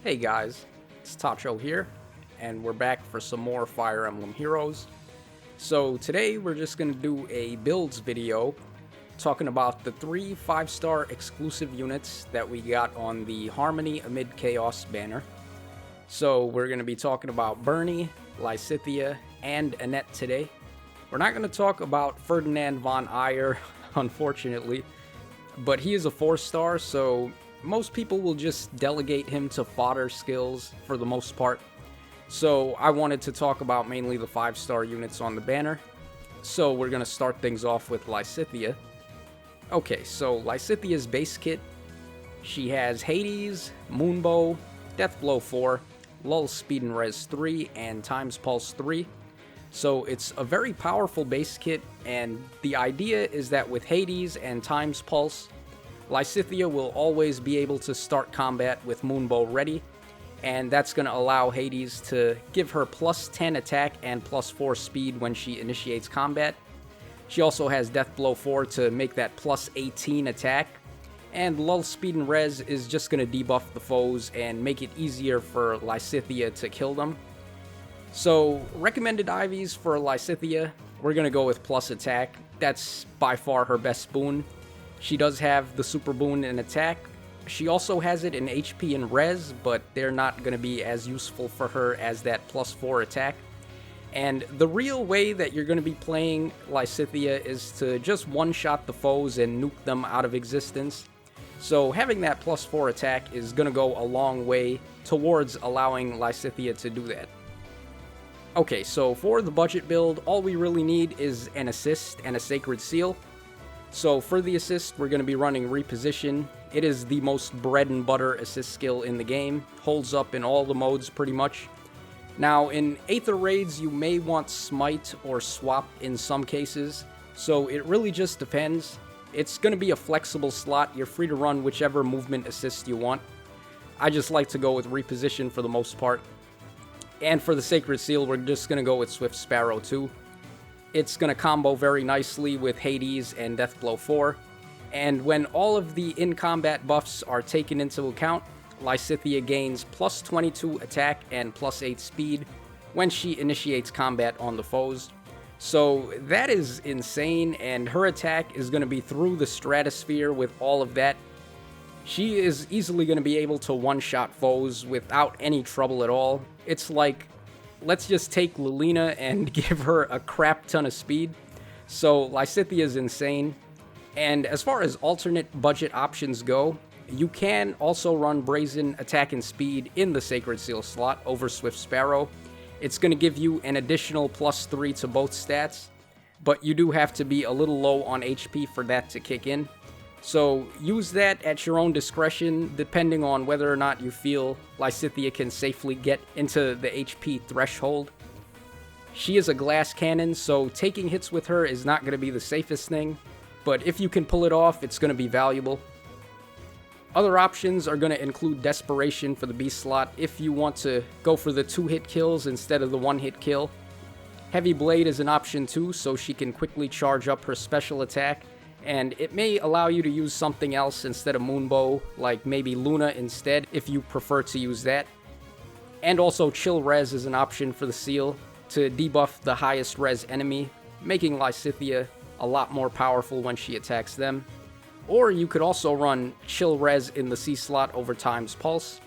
Hey guys, it's Tacho here, and we're back for some more Fire Emblem Heroes. So today we're just going to do a builds video talking about the 3 5-star exclusive units that we got on the Harmony Amid Chaos banner. So we're going to be talking about Bernie, Lysithea, and Annette today. We're not going to talk about Ferdinand von Aegir, unfortunately, but he is a 4-star, so most people will just delegate him to fodder skills for the most part. So I wanted to talk about mainly the 5-star units on the banner. So we're going to start things off with Lysithea. Okay, so Lysithea's base kit, she has Hades, Moonbow, Deathblow 4, Lull Speed and Res 3, and Times Pulse 3. So it's a very powerful base kit, and the idea is that with Hades and Times Pulse, Lysithea will always be able to start combat with Moonbow ready, and that's going to allow Hades to give her plus 10 attack and plus 4 speed when she initiates combat. She also has Deathblow 4 to make that plus 18 attack, and Lull Speed and Res is just going to debuff the foes and make it easier for Lysithea to kill them. So, recommended IVs for Lysithea, we're going to go with plus attack. That's by far her best boon. She does have the super boon in attack. She also has it in HP and res, but they're not going to be as useful for her as that plus 4 attack. And the real way that you're going to be playing Lysithea is to just one-shot the foes and nuke them out of existence. So having that plus 4 attack is going to go a long way towards allowing Lysithea to do that. Okay, so for the budget build, all we really need is an assist and a sacred seal. So for the assist, we're going to be running Reposition. It is the most bread and butter assist skill in the game. Holds up in all the modes pretty much. Now in Aether Raids, you may want Smite or Swap in some cases. So it really just depends. It's going to be a flexible slot. You're free to run whichever movement assist you want. I just like to go with Reposition for the most part. And for the Sacred Seal, we're just going to go with Swift Sparrow too. It's going to combo very nicely with Hades and Deathblow 4, and when all of the in-combat buffs are taken into account, Lysithea gains plus 22 attack and plus 8 speed when she initiates combat on the foes. So that is insane, and her attack is going to be through the stratosphere with all of that. She is easily going to be able to one-shot foes without any trouble at all. It's like, let's just take Lilina and give her a crap ton of speed. So Lysithea is insane. And as far as alternate budget options go, you can also run Brazen Attack and Speed in the Sacred Seal slot over Swift Sparrow. It's going to give you an additional plus 3 to both stats, but you do have to be a little low on HP for that to kick in. So use that at your own discretion, depending on whether or not you feel Lysithea can safely get into the HP threshold. She is a glass cannon, so taking hits with her is not going to be the safest thing, but if you can pull it off, it's going to be valuable. Other options are going to include Desperation for the Beast slot if you want to go for the 2-hit kills instead of the 1-hit kill. Heavy Blade is an option too, so she can quickly charge up her special attack. And it may allow you to use something else instead of Moonbow, like maybe Luna instead, if you prefer to use that. And also Chill Res is an option for the seal, to debuff the highest res enemy, making Lysithea a lot more powerful when she attacks them. Or you could also run Chill Res in the C slot over Times Pulse.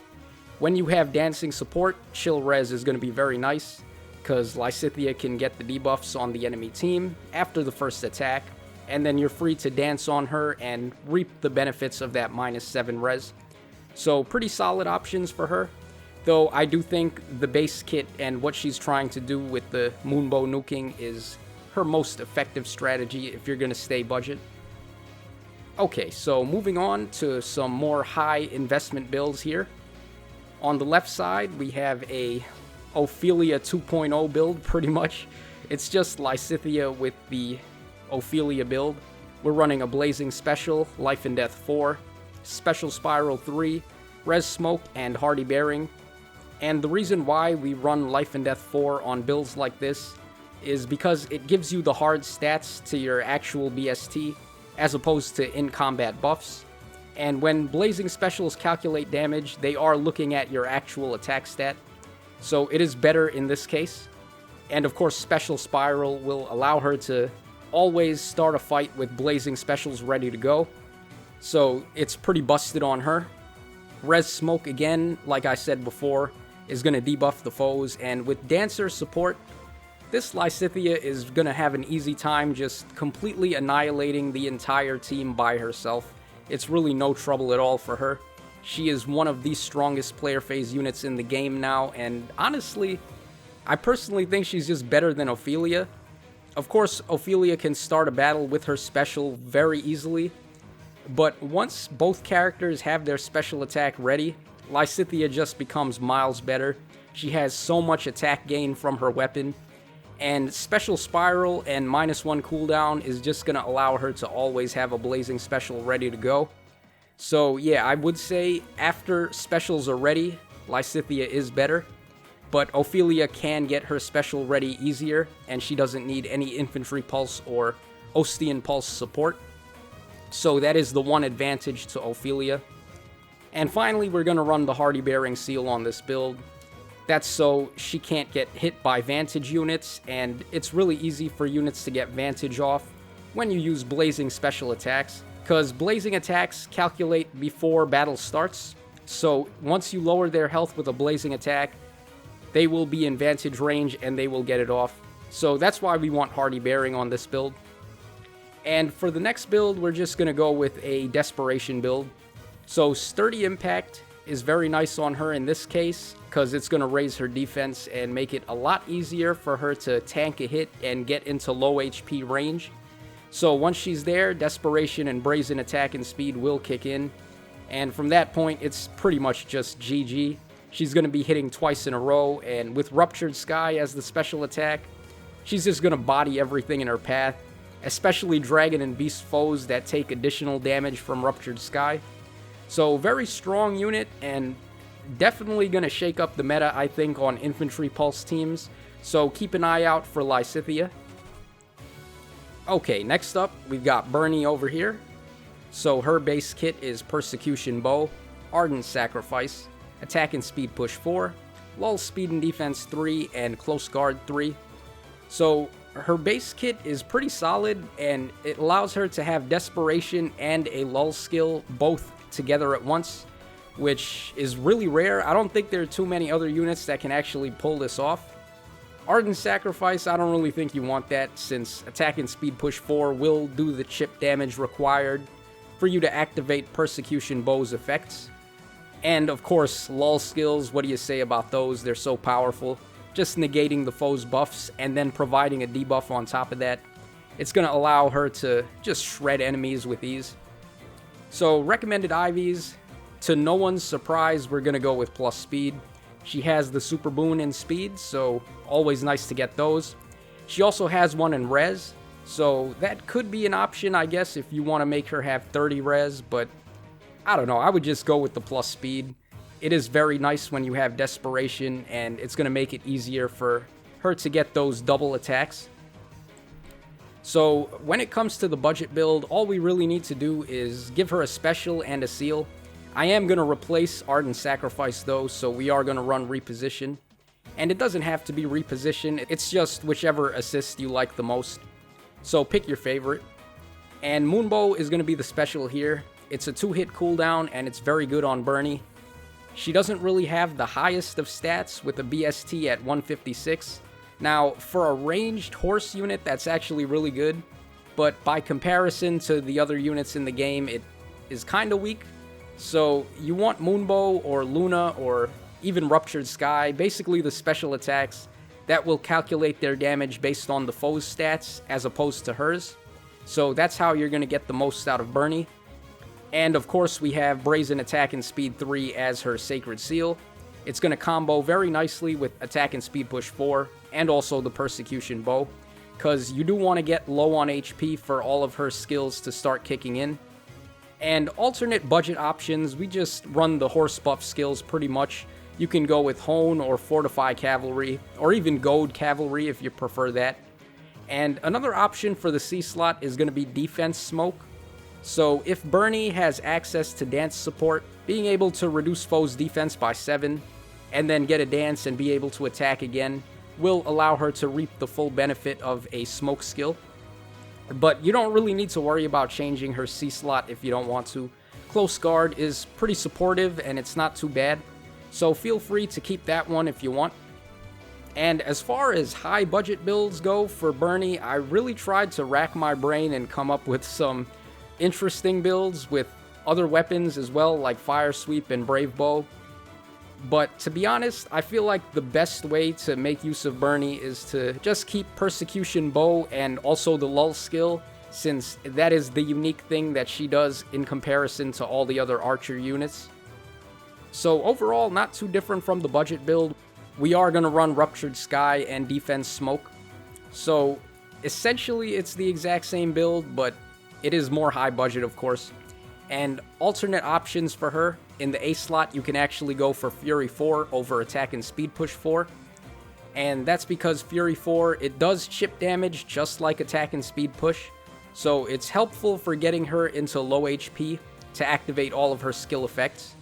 When you have dancing support, Chill Res is going to be very nice, because Lysithea can get the debuffs on the enemy team after the first attack, and then you're free to dance on her and reap the benefits of that minus 7 res. So pretty solid options for her, though I do think the base kit and what she's trying to do with the Moonbow nuking is her most effective strategy if you're going to stay budget. Okay, so moving on to some more high investment builds here. On the left side, we have a Ophelia 2.0 build, pretty much. It's just Lysithea with the Ophelia build. We're running a Blazing Special, Life and Death 4, Special Spiral 3, Res Smoke, and Hardy Bearing. And the reason why we run Life and Death 4 on builds like this is because it gives you the hard stats to your actual BST, as opposed to in-combat buffs. And when blazing specials calculate damage, they are looking at your actual attack stat. So it is better in this case. And of course, Special Spiral will allow her to always start a fight with blazing specials ready to go. So it's pretty busted on her. Res Smoke, again, like I said before, is going to debuff the foes. And with Dancer support, this Lysithea is going to have an easy time just completely annihilating the entire team by herself. It's really no trouble at all for her. She is one of the strongest player phase units in the game now, and honestly, I personally think she's just better than Ophelia. Of course, Ophelia can start a battle with her special very easily, but once both characters have their special attack ready, Lysithea just becomes miles better. She has so much attack gain from her weapon, and Special Spiral and -1 cooldown is just going to allow her to always have a blazing special ready to go. So yeah, I would say after specials are ready, Lysithea is better, but Ophelia can get her special ready easier, and she doesn't need any Infantry Pulse or Ostian Pulse support. So that is the one advantage to Ophelia. And finally, we're going to run the Hardy Bearing Seal on this build. That's so she can't get hit by Vantage units, and it's really easy for units to get Vantage off when you use Blazing Special Attacks, because Blazing Attacks calculate before battle starts. So once you lower their health with a Blazing Attack, they will be in Vantage range and they will get it off. So that's why we want Hardy Bearing on this build. And for the next build, we're just going to go with a Desperation build. So Sturdy Impact is very nice on her in this case, because it's going to raise her defense and make it a lot easier for her to tank a hit and get into low HP range. So once she's there, Desperation and Brazen Attack and Speed will kick in, and from that point, it's pretty much just GG. She's going to be hitting twice in a row, and with Ruptured Sky as the special attack, she's just going to body everything in her path, especially Dragon and Beast foes that take additional damage from Ruptured Sky. So very strong unit, and definitely going to shake up the meta, I think, on Infantry Pulse teams. So keep an eye out for Lysithea. Okay, next up, we've got Bernie over here. So her base kit is Persecution Bow, Ardent Sacrifice, Attack and Speed Push 4, Lull Speed and Defense 3, and Close Guard 3. So her base kit is pretty solid, and it allows her to have Desperation and a Lull skill both together at once, which is really rare. I don't think there are too many other units that can actually pull this off. Ardent Sacrifice, I don't really think you want that, since Attack and Speed Push 4 will do the chip damage required for you to activate Persecution Bow's effects. And of course, Lull skills, what do you say about those? They're so powerful. Just negating the foe's buffs and then providing a debuff on top of that. It's going to allow her to just shred enemies with ease. So recommended IVs, to no one's surprise, we're going to go with plus speed. She has the super boon in speed, so always nice to get those. She also has one in res, so that could be an option, I guess, if you want to make her have 30 res, but I don't know, I would just go with the plus speed. It is very nice when you have Desperation, and it's going to make it easier for her to get those double attacks. So when it comes to the budget build, all we really need to do is give her a special and a seal. I am going to replace Ardent Sacrifice though, so we are going to run Reposition. And it doesn't have to be Reposition, it's just whichever assist you like the most. So pick your favorite. And Moonbow is going to be the special here. It's a 2-hit cooldown, and it's very good on Bernie. She doesn't really have the highest of stats with a BST at 156. Now, for a ranged horse unit, that's actually really good. But by comparison to the other units in the game, it is kind of weak. So you want Moonbow or Luna or even Ruptured Sky, basically the special attacks that will calculate their damage based on the foe's stats as opposed to hers. So that's how you're going to get the most out of Bernie. And of course we have Brazen Attack and Speed 3 as her Sacred Seal. It's going to combo very nicely with Attack and Speed Push 4 and also the Persecution Bow, because you do want to get low on HP for all of her skills to start kicking in. And alternate budget options, we just run the horse buff skills pretty much. You can go with Hone or Fortify Cavalry, or even Goad Cavalry if you prefer that. And another option for the C slot is going to be Defense Smoke. So if Bernie has access to dance support, being able to reduce foes' defense by 7, and then get a dance and be able to attack again, will allow her to reap the full benefit of a smoke skill. But you don't really need to worry about changing her C slot if you don't want to. Close Guard is pretty supportive and it's not too bad, so feel free to keep that one if you want. And as far as high budget builds go for Bernie, I really tried to rack my brain and come up with some interesting builds with other weapons as well, like Fire Sweep and Brave Bow. But to be honest, I feel like the best way to make use of Bernie is to just keep Persecution Bow and also the Lull skill, since that is the unique thing that she does in comparison to all the other archer units. So overall, not too different from the budget build. We are going to run Ruptured Sky and Defense Smoke. So essentially it's the exact same build, but it is more high budget, of course. And alternate options for her, in the A slot you can actually go for Fury 4 over Attack and Speed Push 4. And that's because Fury 4, it does chip damage just like Attack and Speed Push. So it's helpful for getting her into low HP to activate all of her skill effects.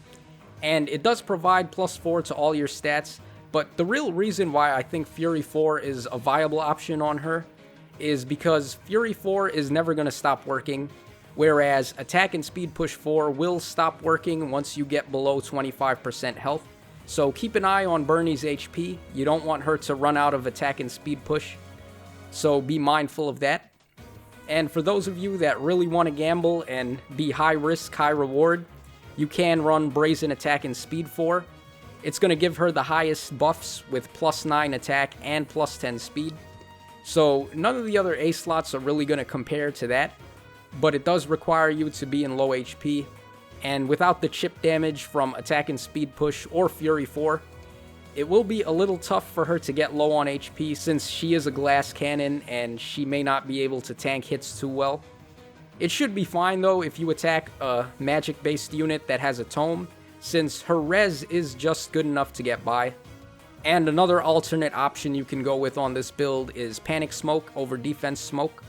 And it does provide +4 to all your stats, but the real reason why I think Fury 4 is a viable option on her is because Fury 4 is never going to stop working, whereas Attack and Speed Push 4 will stop working once you get below 25% health. So keep an eye on Bernie's HP. You don't want her to run out of Attack and Speed Push, so be mindful of that. And for those of you that really want to gamble and be high risk, high reward, you can run Brazen Attack and Speed 4. It's going to give her the highest buffs with +9 attack and +10 speed. So none of the other A slots are really going to compare to that, but it does require you to be in low HP. And without the chip damage from Attack and Speed Push or Fury 4, it will be a little tough for her to get low on HP since she is a glass cannon and she may not be able to tank hits too well. It should be fine though if you attack a magic-based unit that has a tome, since her res is just good enough to get by. And another alternate option you can go with on this build is Panic Smoke over Defense Smoke.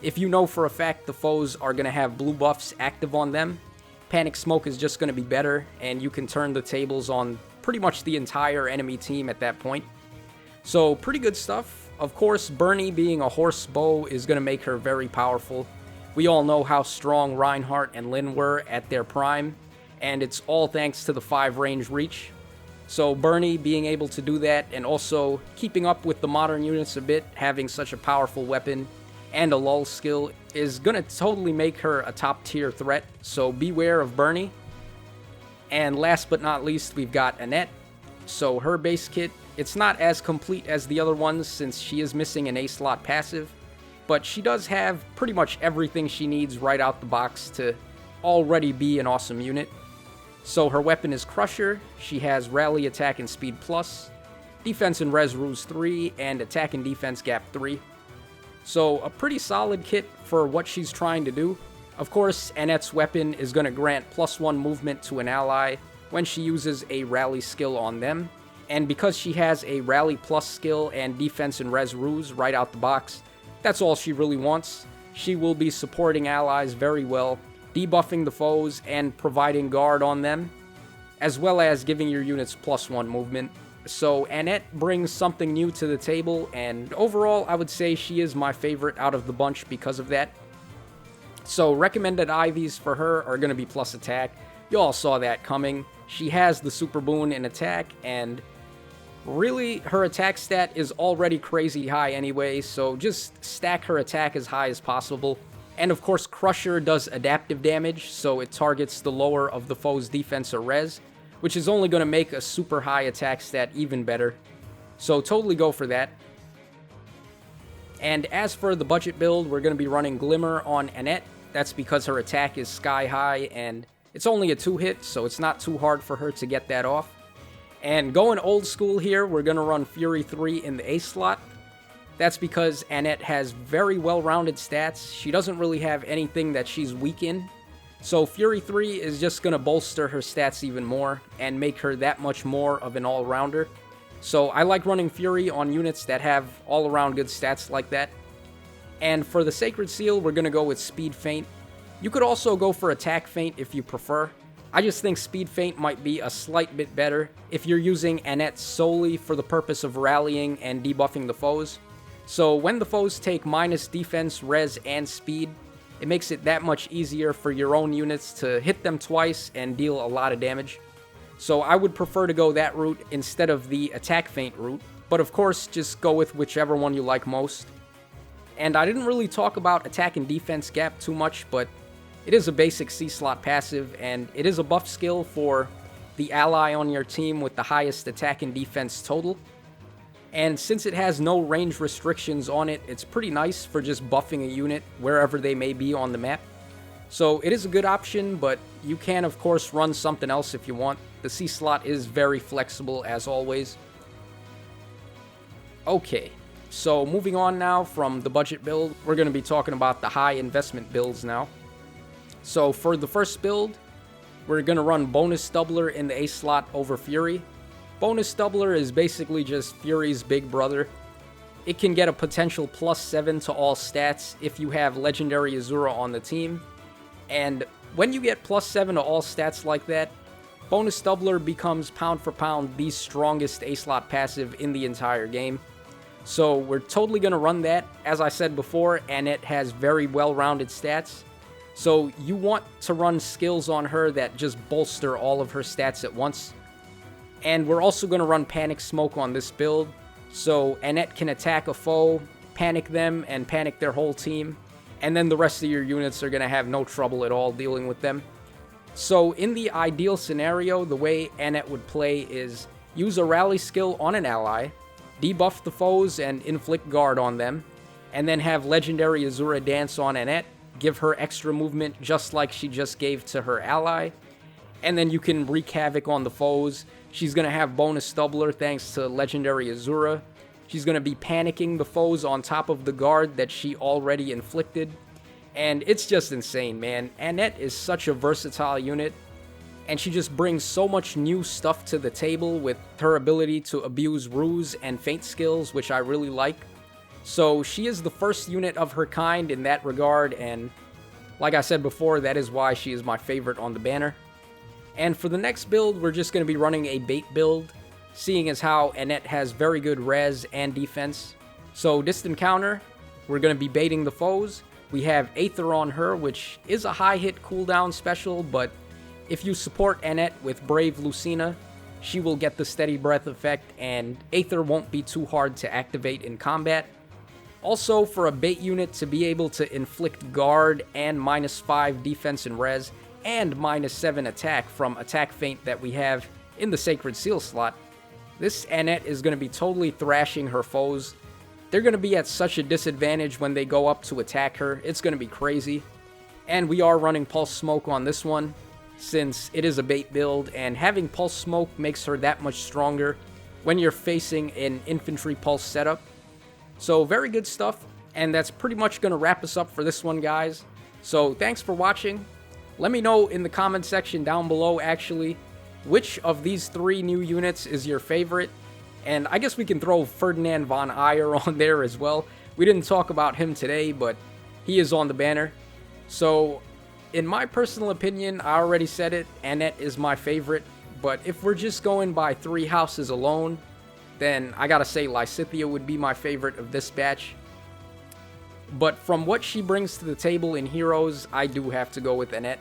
If you know for a fact the foes are going to have blue buffs active on them, Panic Smoke is just going to be better, and you can turn the tables on pretty much the entire enemy team at that point. So pretty good stuff. Of course, Bernie being a horse bow is going to make her very powerful. We all know how strong Reinhardt and Lyn were at their prime, and it's all thanks to the 5 range reach. So Bernie being able to do that, and also keeping up with the modern units a bit, having such a powerful weapon and a lull skill, is gonna totally make her a top tier threat, so beware of Bernie. And last but not least, we've got Annette. So her base kit, it's not as complete as the other ones since she is missing an A slot passive, but she does have pretty much everything she needs right out the box to already be an awesome unit. So her weapon is Crusher, she has Rally Attack and Speed Plus, Defense and Res Ruse 3, and Attack and Defense Gap 3. So a pretty solid kit for what she's trying to do. Of course, Annette's weapon is going to grant +1 movement to an ally when she uses a Rally skill on them. And because she has a Rally Plus skill and Defense and Res Ruse right out the box, that's all she really wants. She will be supporting allies very well, debuffing the foes and providing guard on them, as well as giving your units +1 movement. So Annette brings something new to the table, and overall I would say she is my favorite out of the bunch because of that. So recommended IVs for her are going to be plus attack. You all saw that coming. She has the super boon in attack, and really her attack stat is already crazy high anyway, so just stack her attack as high as possible. And of course Crusher does adaptive damage, so it targets the lower of the foe's defense or res, which is only going to make a super high attack stat even better. So totally go for that. And as for the budget build, we're going to be running Glimmer on Annette. That's because her attack is sky high and it's only a 2-hit, so it's not too hard for her to get that off. And going old school here, we're going to run Fury 3 in the A slot. That's because Annette has very well-rounded stats. She doesn't really have anything that she's weak in. So Fury 3 is just going to bolster her stats even more and make her that much more of an all-rounder. So I like running Fury on units that have all-around good stats like that. And for the Sacred Seal, we're going to go with Speed Feint. You could also go for attack feint if you prefer. I just think speed feint might be a slight bit better if you're using Annette solely for the purpose of rallying and debuffing the foes. So when the foes take minus defense, res, and speed, it makes it that much easier for your own units to hit them twice and deal a lot of damage. So I would prefer to go that route instead of the attack feint route, but of course just go with whichever one you like most. And I didn't really talk about attack and defense gap too much, but it is a basic C-slot passive, and it is a buff skill for the ally on your team with the highest attack and defense total. And since it has no range restrictions on it, it's pretty nice for just buffing a unit wherever they may be on the map. So it is a good option, but you can of course run something else if you want. The C-slot is very flexible as always. Okay, so moving on now from the budget build, we're going to be talking about the high investment builds now. So for the first build, we're going to run Bonus Doubler in the A slot over Fury. Bonus Doubler is basically just Fury's big brother. It can get a potential +7 to all stats if you have Legendary Azura on the team. And when you get +7 to all stats like that, Bonus Doubler becomes pound for pound the strongest A slot passive in the entire game. So we're totally going to run that. As I said before, Annette has very well-rounded stats. So you want to run skills on her that just bolster all of her stats at once. And we're also going to run Panic Smoke on this build, so Annette can attack a foe, panic them, and panic their whole team, and then the rest of your units are going to have no trouble at all dealing with them. So in the ideal scenario, the way Annette would play is use a rally skill on an ally, debuff the foes and inflict guard on them, and then have Legendary Azura dance on Annette, give her extra movement just like she just gave to her ally, and then you can wreak havoc on the foes. She's going to have Bonus Doubler thanks to Legendary Azura. She's going to be panicking the foes on top of the guard that she already inflicted. And it's just insane, man. Annette is such a versatile unit, and she just brings so much new stuff to the table with her ability to abuse ruse and feint skills, which I really like. So she is the first unit of her kind in that regard, and like I said before, that is why she is my favorite on the banner. And for the next build, we're just going to be running a bait build, seeing as how Annette has very good res and defense. So distant counter, we're going to be baiting the foes. We have Aether on her, which is a high hit cooldown special, but if you support Annette with Brave Lucina, she will get the Steady Breath effect, and Aether won't be too hard to activate in combat. Also, for a bait unit to be able to inflict guard and -5 defense and res, and -7 attack from attack feint that we have in the Sacred Seal slot, this Annette is going to be totally thrashing her foes. They're going to be at such a disadvantage when they go up to attack her. It's going to be crazy. And we are running Pulse Smoke on this one, since it is a bait build, and having Pulse Smoke makes her that much stronger when you're facing an Infantry Pulse setup. So very good stuff, and that's pretty much going to wrap us up for this one, guys. So thanks for watching. Let me know in the comment section down below, actually, which of these 3 new units is your favorite. And I guess we can throw Ferdinand von Ayer on there as well. We didn't talk about him today, but he is on the banner. So, in my personal opinion, I already said it, Annette is my favorite. But if we're just going by 3 houses alone, then I gotta say Lysithea would be my favorite of this batch. But from what she brings to the table in Heroes, I do have to go with Annette.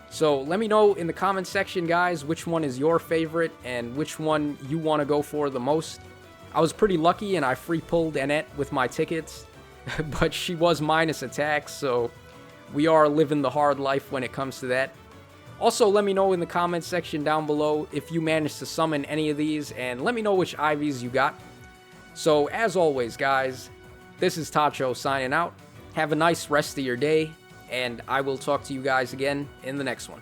So let me know in the comment section, guys, which one is your favorite and which one you want to go for the most. I was pretty lucky and I free pulled Annette with my tickets, but she was minus attacks, so we are living the hard life when it comes to that. Also, let me know in the comment section down below if you managed to summon any of these, and let me know which Ivies you got. So as always, guys, this is Tacho signing out. Have a nice rest of your day, and I will talk to you guys again in the next one.